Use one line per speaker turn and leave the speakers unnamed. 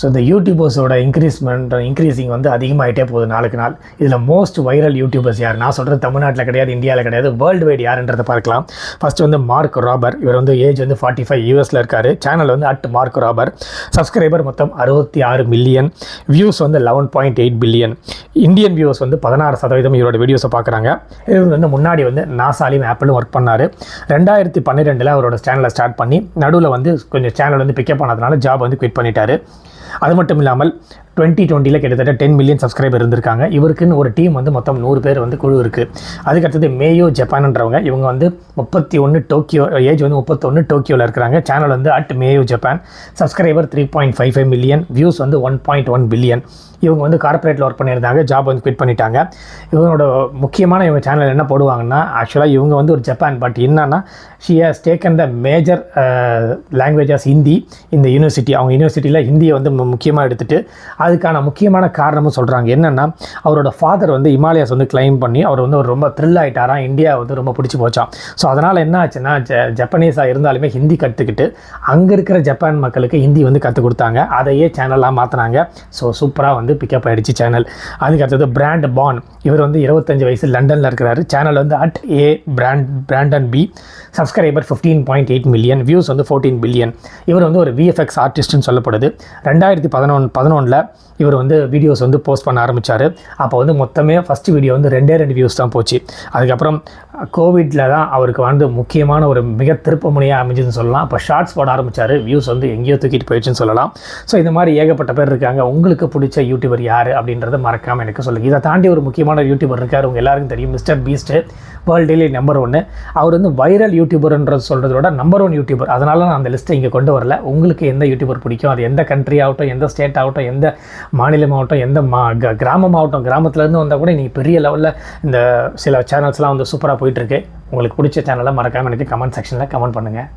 So இந்த யூடியூபர்ஸோட increasing வந்து அதிகமாகிட்டே போகுது நாளுக்கு நாள். இதில் மோஸ்ட் வைரல் யூடியூபர்ஸ் யார்? நான் சொல்கிறது தமிழ்நாட்டில் கிடையாது, இந்தியாவில் கிடையாது, வேர்ல்டு வைடு யாருன்றதை பார்க்கலாம். ஃபஸ்ட்டு வந்து மார்க் ராபர். இவர் வந்து ஏஜ் வந்து 45, யூஎஸில் இருக்கார். சேனல் வந்து @மார்க் ராபர். சப்ஸ்கிரைபர் மொத்தம் 66 மில்லியன். வியூஸ் வந்து 11.8 பில்லியன். இந்தியன் வியூஸ் வந்து 16% இவரோட வீடியோஸை பார்க்குறாங்க. இவர் வந்து முன்னாடி வந்து நாசாலையும் ஆப்பிளும் ஒர்க் பண்ணார். 2012 அவரோட சேனலை ஸ்டார்ட் பண்ணி நடுவில் வந்து கொஞ்சம் சேனல் வந்து பிக்கப் பண்ணதுனால ஜாப் வந்து குவிட் பண்ணிட்டார். அது மட்டும் இல்லாமல் 2020 கிட்டத்தட்ட 10 மில்லியன் சப்ஸ்கிரைபர் இருந்திருக்காங்க. இவருக்குன்னு ஒரு டீம் வந்து மொத்தம் 100 பேர் வந்து குழு இருக்குது. அதுக்கடுத்தது மேயோ ஜப்பான்ன்றவங்க. இவங்க வந்து 31 டோக்கியோ, ஏஜ் வந்து 31, டோக்கியோவில் இருக்கிறாங்க. சேனல் வந்து @Mayo Japan. Subscriber 3.55 million. Views வந்து 1.1 பில்லியன். இவங்க வந்து கார்ப்பரேட்டில் ஒர்க் பண்ணியிருந்தாங்க, ஜாப் வந்து குவிட் பண்ணிட்டாங்க. இவங்களோட முக்கியமான இவங்க சேனல் என்ன போடுவாங்கன்னா, ஆக்சுவலாக இவங்க வந்து ஒரு ஜப்பான், பட் என்னன்னா she has taken the major languages Hindi இந்த யூனிவர்சிட்டி. அவங்க யூனிவர்சிட்டியில் ஹிந்தியை வந்து முக்கியமாக எடுத்துகிட்டு அதுக்கான முக்கியமான காரணமும் சொல்கிறாங்க. என்னென்னா அவரோட ஃபாதர் வந்து இமாலயாஸ் வந்து கிளைம் பண்ணி அவர் வந்து ஒரு ரொம்ப த்ரில் ஆகிட்டாராம், இந்தியா வந்து ரொம்ப பிடிச்சி போச்சான். ஸோ அதனால் என்ன ஆச்சுன்னா ஜப்பனீஸாக இருந்தாலுமே ஹிந்தி கற்றுக்கிட்டு அங்கே இருக்கிற ஜப்பான் மக்களுக்கு ஹிந்தி வந்து கற்றுக் கொடுத்தாங்க. அதையே சேனலாக மாற்றினாங்க. ஸோ சூப்பராக வந்து பிக்கப் ஆகிடுச்சு சேனல். அதுக்கடுத்தது பிராண்ட் பான். இவர் வந்து 25 வயசு, லண்டனில் இருக்கிறாரு. சேனல் வந்து @Brandon B. Subscriber 15.8 million. Views வந்து 14 பில்லியன். இவர் வந்து ஒரு விஎஃப்எக்ஸ் ஆர்டிஸ்ட்னு சொல்லப்படுது. 2011 இவர் வந்து வீடியோஸ் வந்து போஸ்ட் பண்ண ஆரம்பித்தார். அப்போ வந்து மொத்தமே ஃபஸ்ட்டு வீடியோ வந்து 2 வியூஸ் தான் போச்சு. அதுக்கப்புறம் கோவிட்டில் தான் அவருக்கு வந்து முக்கியமான ஒரு மிக திருப்ப முனையாக அமைஞ்சதுன்னு சொல்லலாம். அப்போ ஷார்ட்ஸ் போட ஆரம்பித்தார். வியூஸ் வந்து எங்கேயோ தூக்கிட்டு போயிடுச்சுன்னு சொல்லலாம். ஸோ இந்த மாதிரி ஏகப்பட்ட பேர் இருக்காங்க. உங்களுக்கு பிடிச்ச யூடியூபர் யார் அப்படின்றத மறக்காமல் எனக்கு சொல்லுங்கள். இதை தாண்டி ஒரு முக்கியமான யூடியூபர் இருக்கார், உங்கள் எல்லாருக்கும் தெரியும், மிஸ்டர் பீஸ்ட். வேர்ல்டிலே நம்பர் 1. அவர் வந்து வைரல் யூடியூபர்ன்றது சொல்கிறதோட நம்பர் 1 யூடியூபர். அதனால நான் அந்த லிஸ்ட்டை இங்கே கொண்டு வரல. உங்களுக்கு எந்த யூடியூபர் பிடிக்கும், அது எந்த கண்ட்ரி ஆகட்டும், எந்த ஸ்டேட் ஆகட்டும், எந்த மாநிலமாகட்டும், எந்த கிராமமாகட்டும், கிராமத்துலேருந்து வந்தால் கூட நீங்கள் பெரிய லெவலில் இந்த சில சேனல்ஸ்லாம் வந்து சூப்பராக போயிட்டுருக்கு. உங்களுக்கு பிடிச்ச சேனலை மறக்காமல் எனக்கு கமெண்ட் செக்ஷனில் கமெண்ட் பண்ணுங்கள்.